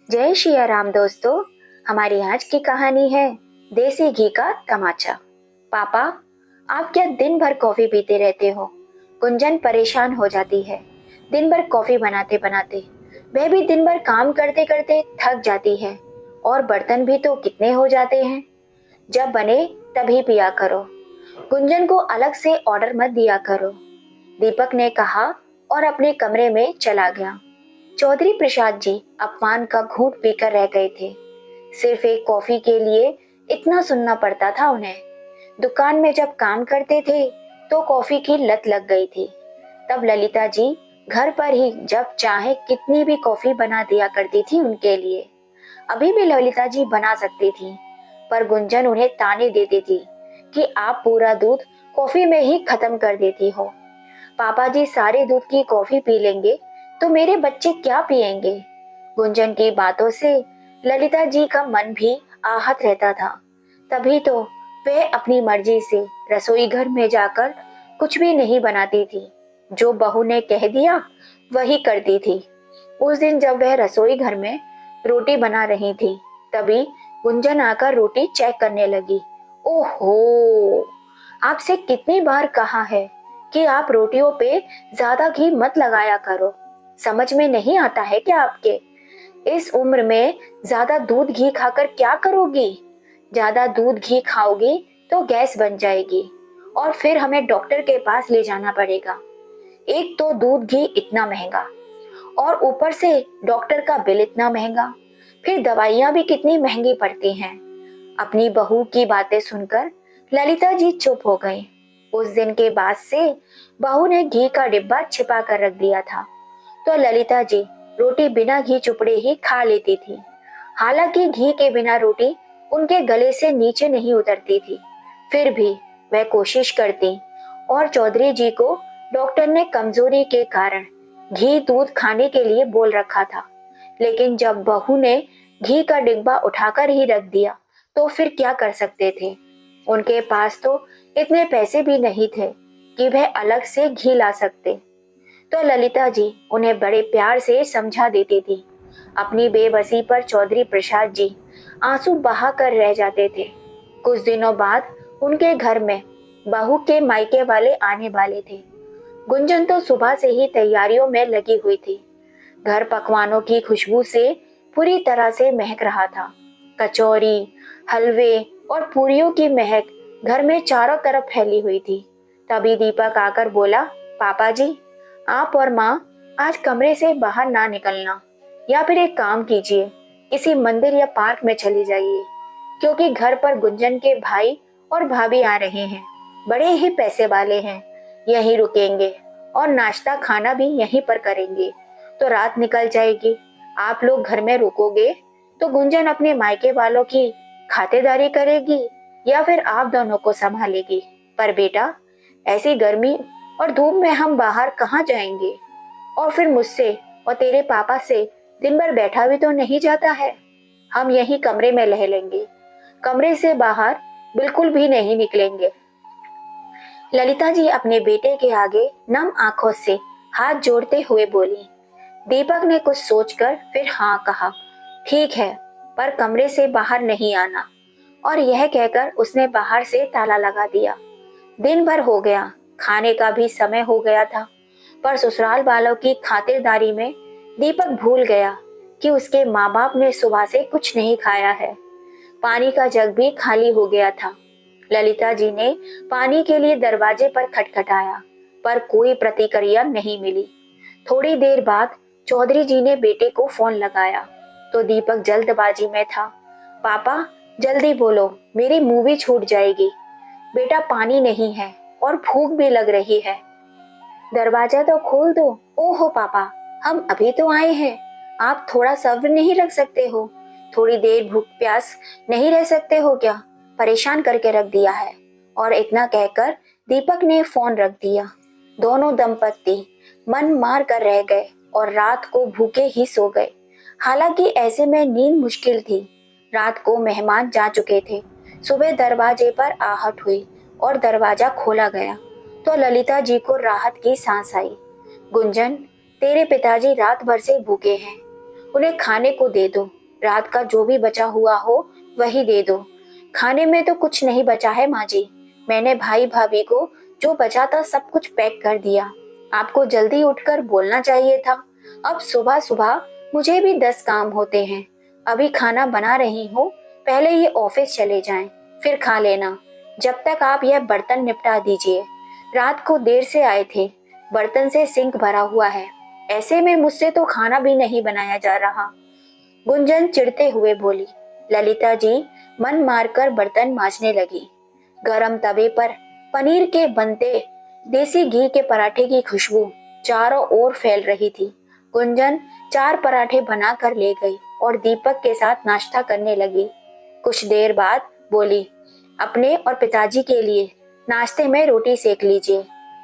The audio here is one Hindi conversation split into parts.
जय श्री राम दोस्तों। हमारी आज की कहानी है देसी घी का तमाचा। पापा, आप क्या दिन भर कॉफी पीते रहते हो? गुंजन परेशान हो जाती है। दिन भर कॉफी बनाते बनाते वह भी दिन भर काम करते करते थक जाती है। और बर्तन भी तो कितने हो जाते हैं। जब बने तभी पिया करो। गुंजन को अलग से ऑर्डर मत दिया करो, दीपक ने कहा और अपने कमरे में चला गया। चौधरी प्रसाद जी अपमान का घूंट पीकर रह गए थे। सिर्फ एक कॉफी के लिए इतना सुनना पड़ता था उन्हें। दुकान में जब काम करते थे तो कॉफी की लत लग गई थी। तब ललिता जी घर पर ही जब चाहे कितनी भी कॉफी बना दिया करती थी उनके लिए। अभी भी ललिता जी बना सकती थी, पर गुंजन उन्हें ताने देती थी कि आप पूरा दूध कॉफी में ही खत्म कर देती हो। पापा जी सारे दूध की कॉफी पी लेंगे तो मेरे बच्चे क्या पिएंगे? गुंजन की बातों से ललिता जी का मन भी आहत रहता था। तभी तो वह अपनी मर्जी से रसोई घर में जाकर कुछ भी नहीं बनाती थी। जो बहू ने कह दिया वही करती थी। उस दिन जब वह रसोई घर में रोटी बना रही थी, तभी गुंजन आकर रोटी चेक करने लगी। ओहो, आपसे कितनी बार कहा है कि आप रोटियों पे ज्यादा घी मत लगाया करो। समझ में नहीं आता है क्या आपके? इस उम्र में ज्यादा दूध घी खाकर क्या करोगी? ज्यादा दूध घी खाओगी तो गैस बन जाएगी और फिर हमें डॉक्टर के पास ले जाना पड़ेगा। एक तो दूध घी इतना महंगा और ऊपर से डॉक्टर का बिल इतना महंगा, फिर दवाइयां भी कितनी महंगी पड़ती हैं। अपनी बहू की बातें सुनकर ललिता जी चुप हो गई। उस दिन के बाद से बहू ने घी का डिब्बा छिपा कर रख दिया था, तो ललिता जी रोटी बिना घी चुपड़े ही खा लेती थी। हालांकि घी के बिना रोटी उनके गले से नीचे नहीं उतरती थी, फिर भी वह कोशिश करती। और चौधरी जी को डॉक्टर ने कमजोरी के कारण घी दूध खाने के लिए बोल रखा था, लेकिन जब बहू ने घी का डिब्बा उठाकर ही रख दिया तो फिर क्या कर सकते थे? उनके पास तो इतने पैसे भी नहीं थे कि वह अलग से घी ला सकते। तो ललिता जी उन्हें बड़े प्यार से समझा देती थी। अपनी बेबसी पर चौधरी प्रसाद जी आंसू बहा कर रह जाते थे। कुछ दिनों बाद उनके घर में बहू के मायके वाले आने वाले थे। गुंजन तो सुबह से ही तैयारियों में लगी हुई थी। घर पकवानों की खुशबू से पूरी तरह से महक रहा था। कचौरी, हलवे और पूरियों की महक घर में चारों तरफ फैली हुई थी। तभी दीपक आकर बोला, पापा जी, आप और माँ आज कमरे से बाहर ना निकलना, या फिर एक काम कीजिए, किसी मंदिर या पार्क में चली जाइए, क्योंकि घर पर गुंजन के भाई और भाभी आ रहे हैं। बड़े ही पैसे वाले हैं, यहीं रुकेंगे और नाश्ता खाना भी यहीं पर करेंगे, तो रात निकल जाएगी। आप लोग घर में रुकोगे तो गुंजन अपने मायके वालों की खातिरदारी करेगी या फिर आप दोनों को संभालेगी। पर बेटा, ऐसी गर्मी और धूप में हम बाहर कहाँ जाएंगे? और फिर मुझसे और तेरे पापा से दिन भर बैठा भी तो नहीं जाता है। हम यही कमरे में रह लेंगे, कमरे से बाहर बिल्कुल भी नहीं निकलेंगे। ललिता जी अपने बेटे के आगे नम आंखों से हाथ जोड़ते हुए बोली। दीपक ने कुछ सोचकर फिर हाँ कहा, ठीक है, पर कमरे से बाहर नहीं आना। और यह कहकर उसने बाहर से ताला लगा दिया। दिन भर हो गया, खाने का भी समय हो गया था, पर ससुराल वालों की खातिरदारी में दीपक भूल गया कि उसके माँ बाप ने सुबह से कुछ नहीं खाया है। पानी का जग भी खाली हो गया था। ललिता जी ने पानी के लिए दरवाजे पर खटखटाया, पर कोई प्रतिक्रिया नहीं मिली। थोड़ी देर बाद चौधरी जी ने बेटे को फोन लगाया, तो दीपक जल्दबाजी में था। पापा, जल्दी बोलो, मेरी मूवी छूट जाएगी। बेटा, पानी नहीं है और भूख भी लग रही है, दरवाजा तो खोल दो। ओहो पापा, हम अभी तो आए हैं, आप थोड़ा सब्र नहीं रख सकते हो? थोड़ी देर भूख प्यास नहीं रह सकते हो क्या? परेशान करके रख दिया है। और इतना कहकर दीपक ने फोन रख दिया। दोनों दंपत्ति मन मार कर रह गए और रात को भूखे ही सो गए। हालांकि ऐसे में नींद मुश्किल थी। रात को मेहमान जा चुके थे। सुबह दरवाजे पर आहट हुई और दरवाजा खोला गया, तो ललिता जी को राहत की सांस आई। गुंजन, तेरे पिताजी रात भर से भूखे हैं, उन्हें खाने को दे दो। रात का जो भी बचा हुआ हो वही दे दो। खाने में तो कुछ नहीं बचा है माँ जी। मैंने भाई भाभी को जो बचा था सब कुछ पैक कर दिया। आपको जल्दी उठकर बोलना चाहिए था। अब सुबह सुबह मुझे भी 10 काम होते हैं। अभी खाना बना रही हूँ, पहले ये ऑफिस चले जाएं, फिर खा लेना। जब तक आप यह बर्तन निपटा दीजिए। रात को देर से आए थे, बर्तन से सिंक भरा हुआ है। ऐसे में मुझसे तो खाना भी नहीं बनाया जा रहा। गुंजन चिढ़ते हुए बोली। ललिता जी मन मारकर बर्तन मांजने लगी। गरम तवे पर पनीर के बनते देसी घी के पराठे की खुशबू चारों ओर फैल रही थी। गुंजन 4 पराठे बनाकर ले गई और दीपक के साथ नाश्ता करने लगी। कुछ देर बाद बोली, अपने और पिताजी के लिए नाश्ते में रोटी सेक लीजिए।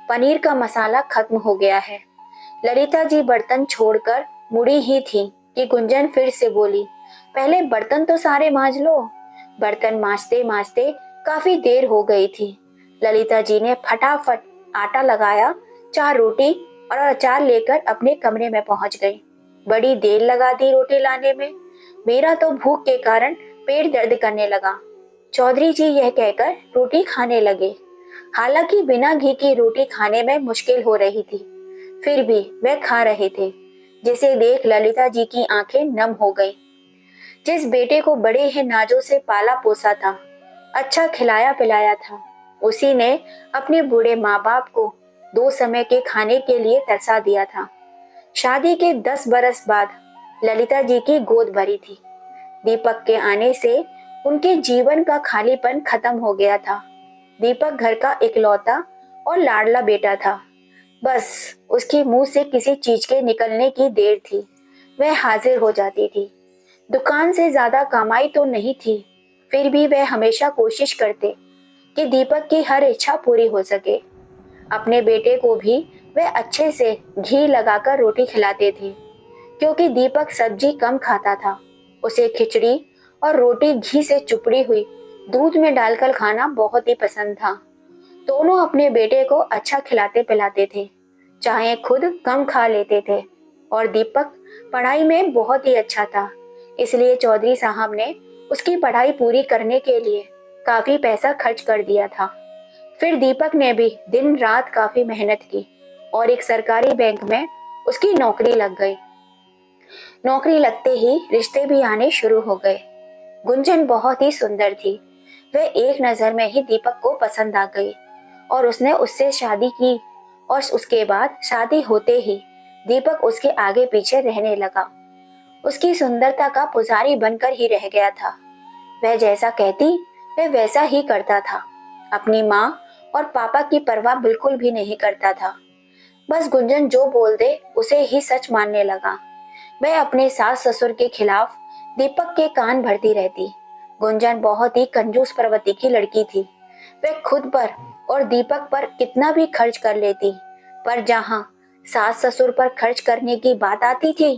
पनीर का मसाला खत्म हो गया है। ललिता जी बर्तन छोड़कर मुड़ी ही थी कि गुंजन फिर से बोली, पहले बर्तन तो सारे मांज लो। बर्तन मांजते मांजते काफी देर हो गई थी। ललिता जी ने फटाफट आटा लगाया, 4 रोटी और अचार लेकर अपने कमरे में पहुंच गई। बड़ी देर लगा दी रोटी लाने में। मेरा तो भूख के कारण पेट दर्द करने लगा। चौधरी जी यह कहकर रोटी खाने लगे। हालांकि बिना घी की रोटी खाने में मुश्किल हो रही थी, फिर भी वह खा रहे थे, जिसे देख ललिता जी की आंखें नम हो गईं। जिस बेटे को बड़े ही नाजों से पाला पोसा था, अच्छा खिलाया पिलाया था, उसी ने अपने बूढ़े माँ बाप को 2 समय के खाने के लिए तरसा दिया था। शादी के 10 बरस बाद ललिता जी की गोद भरी थी। दीपक के आने से उनके जीवन का खालीपन खत्म हो गया था। दीपक घर का इकलौता और लाडला बेटा था। बस उसके मुंह से किसी चीज के निकलने की देर थी, वह हाजिर हो जाती थी। दुकान से ज्यादा कमाई तो नहीं थी, फिर भी वह हमेशा कोशिश करते कि दीपक की हर इच्छा पूरी हो सके। अपने बेटे को भी वह अच्छे से घी लगाकर रोटी खिलाते थे, क्योंकि दीपक सब्जी कम खाता था। उसे खिचड़ी और रोटी घी से चुपड़ी हुई दूध में डालकर खाना बहुत ही पसंद था। दोनों अपने बेटे को अच्छा खिलाते पिलाते थे, चाहे खुद कम खा लेते थे। और दीपक पढ़ाई में बहुत ही अच्छा था, इसलिए चौधरी साहब ने उसकी पढ़ाई पूरी करने के लिए काफी पैसा खर्च कर दिया था। फिर दीपक ने भी दिन रात काफी मेहनत की और एक सरकारी बैंक में उसकी नौकरी लग गई। नौकरी लगते ही रिश्ते भी आने शुरू हो गए। गुंजन बहुत ही सुंदर थी। वह एक नजर में ही दीपक को पसंद आ गई और उसने उससे शादी की। और उसके बाद शादी होते ही दीपक उसके आगे पीछे रहने लगा। उसकी सुंदरता का पुजारी बनकर ही रह गया था। वह जैसा कहती वह वैसा ही करता था। अपनी माँ और पापा की परवाह बिल्कुल भी नहीं करता था। बस गुंजन जो बोल दे उसे ही सच मानने लगा। वह अपने सास ससुर के खिलाफ दीपक के कान भरती रहती। गुंजन बहुत ही कंजूस प्रवृत्ति की लड़की थी। वह खुद पर और दीपक पर कितना भी खर्च कर लेती, पर जहाँ सास ससुर पर खर्च करने की बात आती थी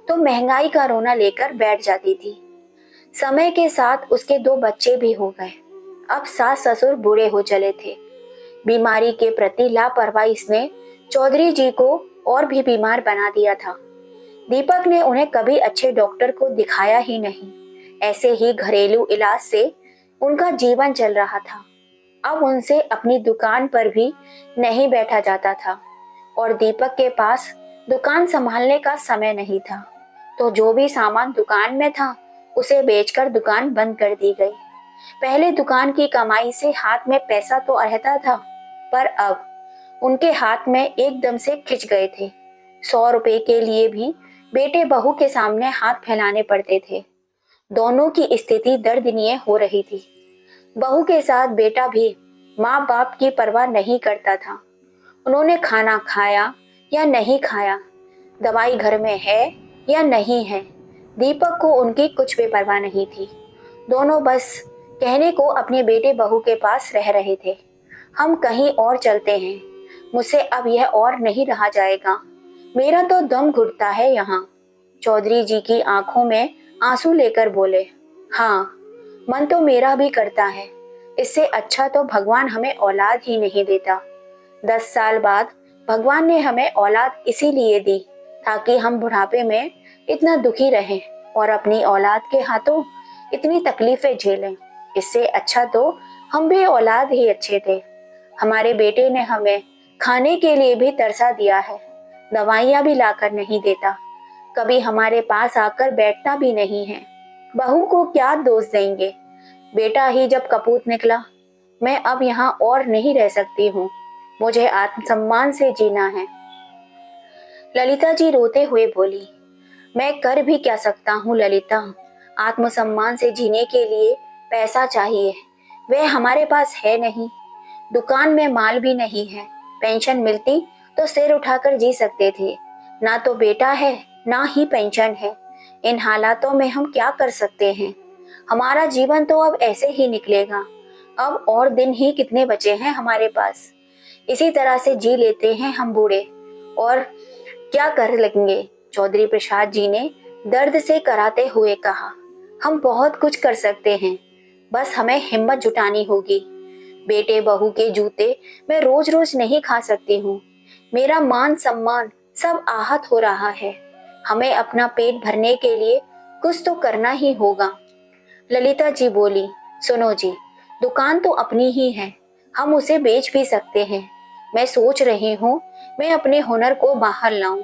तो महंगाई का रोना लेकर बैठ जाती थी। समय के साथ उसके 2 बच्चे भी हो गए। अब सास ससुर बूढ़े हो चले थे। बीमारी के प्रति लापरवाही ने चौधरी जी को और भी बीमार बना दिया था। दीपक ने उन्हें कभी अच्छे डॉक्टर को दिखाया ही नहीं। ऐसे ही घरेलू इलाज से उनका जीवन चल रहा था। अब उनसे अपनी दुकान पर भी नहीं बैठा जाता था और दीपक के पास दुकान संभालने का समय नहीं था, तो जो भी सामान दुकान में था उसे बेचकर दुकान बंद कर दी गई। पहले दुकान की कमाई से हाथ में पैसा तो रहता था, पर अब उनके हाथ में एकदम से खिंच गए थे। 100 रुपए के लिए भी बेटे बहू के सामने हाथ फैलाने पड़ते थे। दोनों की स्थिति दर्दनीय हो रही थी। बहू के साथ बेटा भी माँ बाप की परवाह नहीं करता था। उन्होंने खाना खाया या नहीं खाया, दवाई घर में है या नहीं है, दीपक को उनकी कुछ भी परवाह नहीं थी। दोनों बस कहने को अपने बेटे बहू के पास रह रहे थे, हम कहीं और चलते हैं, मुझसे अब यह और नहीं रहा जाएगा, मेरा तो दम घुटता है यहाँ। चौधरी जी की आंखों में आंसू लेकर बोले, हाँ मन तो मेरा भी करता है, इससे अच्छा तो भगवान हमें औलाद ही नहीं देता। 10 साल बाद भगवान ने हमें औलाद इसीलिए दी ताकि हम बुढ़ापे में इतना दुखी रहें। और अपनी औलाद के हाथों इतनी तकलीफें झेलें। इससे अच्छा तो हम भी औलाद ही अच्छे थे। हमारे बेटे ने हमें खाने के लिए भी तरसा दिया है, दवाइयाँ भी लाकर नहीं देता, कभी हमारे पास आकर बैठता भी नहीं है। बहू को क्या दोष देंगे, बेटा ही जब कपूत निकला। मैं अब यहाँ और नहीं रह सकती हूँ, मुझे आत्मसम्मान से जीना है। ललिता जी रोते हुए बोली, मैं कर भी क्या सकता हूँ ललिता, आत्मसम्मान से जीने के लिए पैसा चाहिए, वह हमारे पास है नहीं। दुकान में माल भी नहीं है, पेंशन मिलती तो सिर उठाकर जी सकते थे। ना तो बेटा है, ना ही पेंशन है। इन हालातों में हम क्या कर सकते हैं। हमारा जीवन तो अब ऐसे ही निकलेगा। अब और दिन ही कितने बचे हैं हमारे पास। इसी तरह से जी लेते हैं हम बूढ़े, और क्या कर लेंगे। चौधरी प्रसाद जी ने दर्द से कराते हुए कहा, हम बहुत कुछ कर सकते हैं, बस हमें हिम्मत जुटानी होगी। बेटे बहू के जूते मैं रोज रोज नहीं खा सकती हूँ। मेरा मान सम्मान सब आहत हो रहा है। हमें अपना पेट भरने के लिए कुछ तो करना ही होगा। ललिता जी बोली, सुनो जी, दुकान तो अपनी ही है, हम उसे बेच भी सकते हैं। मैं सोच रही हूँ मैं अपने हुनर को बाहर लाऊं।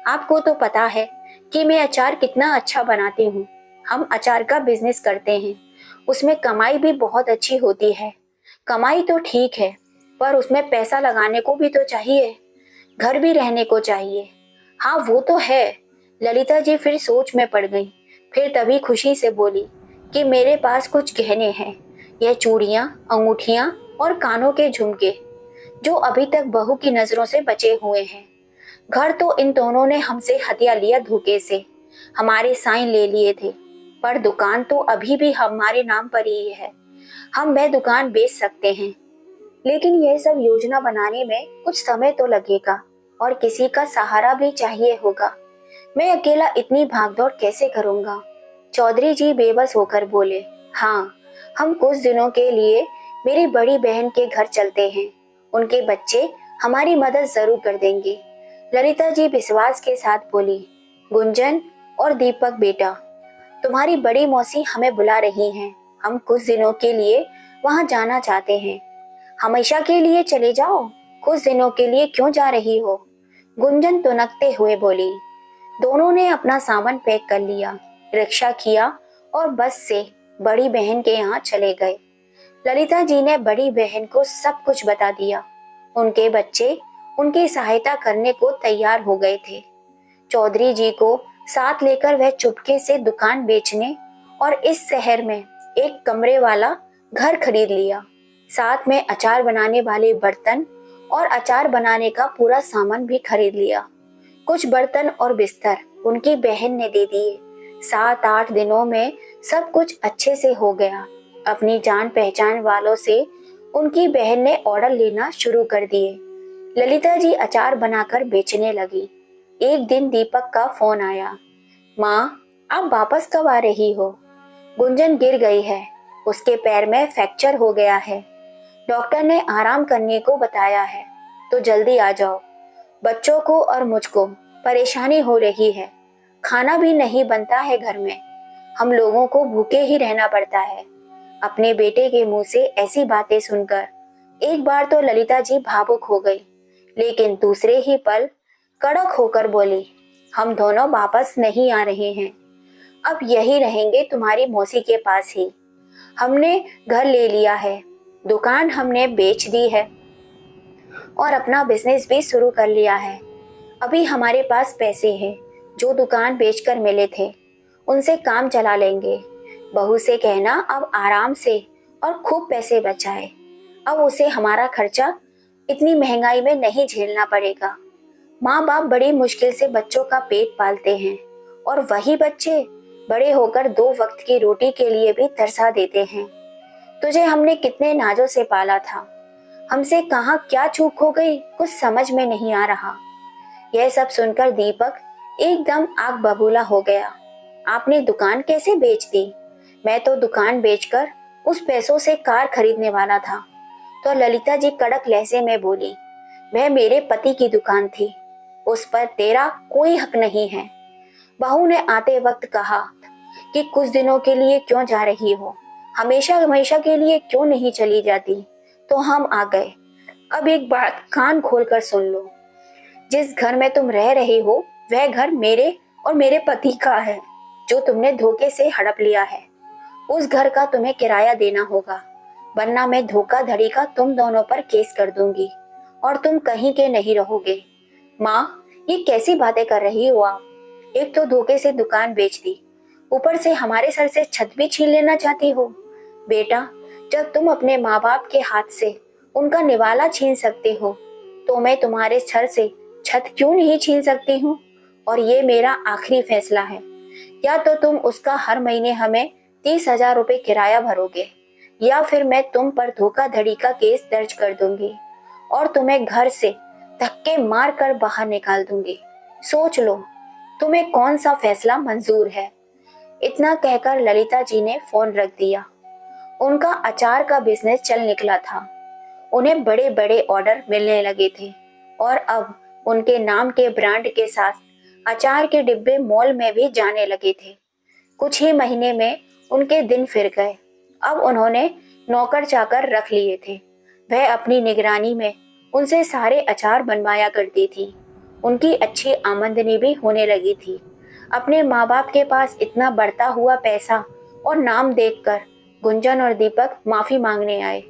आपको तो पता है कि मैं अचार कितना अच्छा बनाती हूँ। हम अचार का बिजनेस करते हैं, उसमें कमाई भी बहुत अच्छी होती है। कमाई तो ठीक है, पर उसमें पैसा लगाने को भी तो चाहिए, घर भी रहने को चाहिए। हाँ वो तो है। ललिता जी फिर सोच में पड़ गई, फिर तभी खुशी से बोली कि मेरे पास कुछ गहने हैं, यह चूड़ियां, अंगूठियां और कानों के झुमके, जो अभी तक बहू की नजरों से बचे हुए हैं। घर तो इन दोनों ने हमसे हथिया लिया धोखे से, हमारे साइन ले लिए थे, पर दुकान तो अभी भी हमारे नाम पर ही है। हम वह दुकान बेच सकते हैं, लेकिन यह सब योजना बनाने में कुछ समय तो लगेगा और किसी का सहारा भी चाहिए होगा। मैं अकेला इतनी भागदौड़ कैसे करूंगा। चौधरी जी बेबस होकर बोले, हाँ, हम कुछ दिनों के लिए मेरी बड़ी बहन के घर चलते हैं, उनके बच्चे हमारी मदद जरूर कर देंगे। ललिता जी विश्वास के साथ बोली, गुंजन और दीपक बेटा, तुम्हारी बड़ी मौसी हमें बुला रही हैं, हम कुछ दिनों के लिए वहां जाना चाहते हैं। हमेशा के लिए चले जाओ, कुछ दिनों के लिए क्यों जा रही हो। गुंजन तुनकते हुए बोली। दोनों ने अपना सामान पैक कर लिया, रिक्शा किया और बस से बड़ी बहन के यहाँ चले गए। ललिता जी ने बड़ी बहन को सब कुछ बता दिया। उनके बच्चे उनकी सहायता करने को तैयार हो गए थे। चौधरी जी को साथ लेकर वह चुपके से दुकान बेचने और इस शहर में एक कमरे वाला घर खरीद लिया। साथ में अचार बनाने वाले बर्तन और अचार बनाने का पूरा सामान भी खरीद लिया। कुछ बर्तन और बिस्तर उनकी बहन ने दे दिए। 7-8 दिनों में सब कुछ अच्छे से हो गया। अपनी जान पहचान वालों से उनकी बहन ने ऑर्डर लेना शुरू कर दिए। ललिता जी अचार बनाकर बेचने लगी। एक दिन दीपक का फोन आया, माँ, आप वापस कब आ रही हो। गुंजन गिर गई है, उसके पैर में फ्रैक्चर हो गया है, डॉक्टर ने आराम करने को बताया है, तो जल्दी आ जाओ। बच्चों को और मुझको परेशानी हो रही है, खाना भी नहीं बनता है घर में, हम लोगों को भूखे ही रहना पड़ता है। अपने बेटे के मुंह से ऐसी बातें सुनकर एक बार तो ललिता जी भावुक हो गई, लेकिन दूसरे ही पल कड़क होकर बोली, हम दोनों वापस नहीं आ रहे हैं, अब यही रहेंगे तुम्हारी मौसी के पास ही। हमने घर ले लिया है, दुकान हमने बेच दी है और अपना बिजनेस भी शुरू कर लिया है। अभी हमारे पास पैसे हैं, जो दुकान बेचकर मिले थे उनसे काम चला लेंगे। बहू से कहना अब आराम से और खूब पैसे बचाए, अब उसे हमारा खर्चा इतनी महंगाई में नहीं झेलना पड़ेगा। माँ बाप बड़ी मुश्किल से बच्चों का पेट पालते हैं और वही बच्चे बड़े होकर 2 वक्त की रोटी के लिए भी तरसा देते हैं। तुझे हमने कितने नाजों से पाला था, हमसे कहाँ क्या चूक हो गई, कुछ समझ में नहीं आ रहा। यह सब सुनकर दीपक एकदम आग बबूला हो गया। आपने दुकान कैसे बेच दी। मैं तो दुकान बेचकर उस पैसों से कार खरीदने वाला था। तो ललिता जी कड़क लहजे में बोली, वह मेरे पति की दुकान थी, उस पर तेरा कोई हक नहीं है। बहू ने आते वक्त कहा, कि कुछ दिनों के लिए क्यों जा रही हो, हमेशा हमेशा के लिए क्यों नहीं चली जाती। तो हम आ गए। अब एक बात कान खोलकर सुन लो। जिस घर में तुम रह रहे हो वह घर मेरे और मेरे पति का है, जो तुमने धोखे से हड़प लिया है। उस घर का तुम्हें किराया देना होगा, वरना मैं धोखाधड़ी का तुम दोनों पर केस कर दूंगी और तुम कहीं के नहीं रहोगे। माँ, ये कैसी बातें कर रही हो आप? एक तो धोखे से दुकान बेच दी, ऊपर से हमारे सर से छत भी छीन लेना चाहती हो। बेटा, जब तुम अपने माँ बाप के हाथ से उनका निवाला छीन सकते हो, तो मैं तुम्हारे सर से छत क्यों नहीं छीन सकती हूँ? और ये मेरा आखिरी फैसला है। या तो तुम उसका हर महीने हमें 30,000 रुपये किराया भरोगे, या फिर मैं तुम पर धोखाधड़ी का केस दर्ज कर दूंगी और तुम्हें घर से धक्के मार कर बाहर निकाल दूंगी। सोच लो, तुम्हें कौन सा फैसला मंजूर है। इतना कहकर ललिता जी ने फोन रख दिया। उनका अचार का बिजनेस चल निकला था। उन्हें बड़े बड़े ऑर्डर मिलने लगे थे और अब उनके नाम के ब्रांड के साथ अचार के डिब्बे मॉल में भी जाने लगे थे। कुछ ही महीने में उनके दिन फिर गए। अब उन्होंने नौकर चाकर रख लिए थे। वह अपनी निगरानी में उनसे सारे अचार बनवाया करती थी। उनकी अच्छी आमदनी भी होने लगी थी। अपने माँ बाप के पास इतना बढ़ता हुआ पैसा और नाम देखकर गुंजन और दीपक माफी मांगने आए,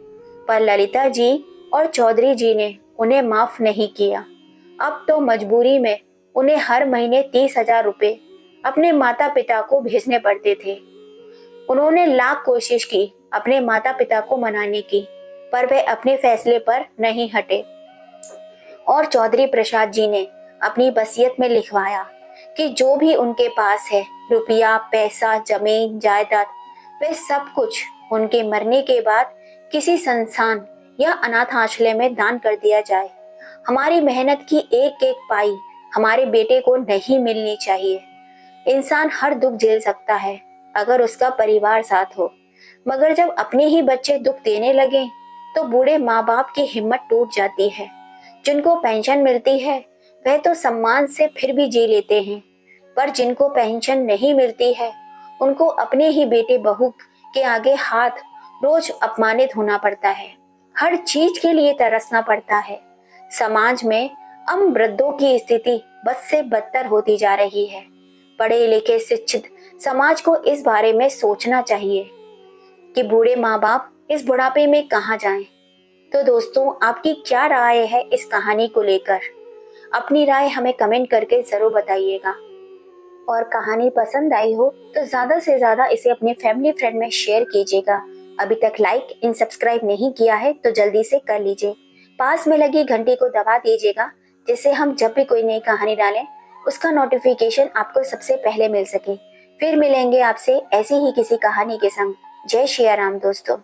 पर ललिता जी और चौधरी जी ने उन्हें माफ नहीं किया। अब तो मजबूरी में उन्हें हर महीने 30,000 रुपये अपने माता पिता को भेजने पड़ते थे। उन्होंने लाख कोशिश की अपने माता पिता को मनाने की, पर वे अपने फैसले पर नहीं हटे और चौधरी प्रसाद जी ने अपनी वसीयत में लिखवाया कि जो भी उनके पास है, रुपया, पैसा, जमीन, जायदाद, वे सब कुछ उनके मरने के बाद किसी संस्थान या अनाथ आश्रय में दान कर दिया जाए। हमारी मेहनत की एक एक पाई हमारे बेटे को नहीं मिलनी चाहिए। इंसान हर दुख झेल सकता है अगर उसका परिवार साथ हो, मगर जब अपने ही बच्चे दुख देने लगे तो बूढ़े माँ बाप की हिम्मत टूट जाती है। जिनको पेंशन मिलती है वह तो सम्मान से फिर भी जी लेते हैं, पर जिनको पेंशन नहीं मिलती है उनको अपने ही बेटे बहू के आगे हाथ रोज अपमानित होना पड़ता है। हर चीज के लिए तरसना पड़ता है। समाज में हम वृद्धों की स्थिति बद से बदतर होती जा रही है। पढ़े लिखे शिक्षित समाज को इस बारे में सोचना चाहिए कि बूढ़े माँ बाप इस बुढ़ापे में कहाँ जाएं। तो दोस्तों, आपकी क्या राय है इस कहानी को लेकर? अपनी राय हमें कमेंट करके जरूर बताइएगा। और कहानी पसंद आई हो तो ज्यादा से ज्यादा इसे अपने फैमिली फ्रेंड में शेयर कीजिएगा। अभी तक लाइक एंड सब्सक्राइब नहीं किया है तो जल्दी से कर लीजिए। पास में लगी घंटी को दबा दीजिएगा, जिससे हम जब भी कोई नई कहानी डालें उसका नोटिफिकेशन आपको सबसे पहले मिल सके। फिर मिलेंगे आपसे ऐसी ही किसी कहानी के संग। जय श्री राम दोस्तों।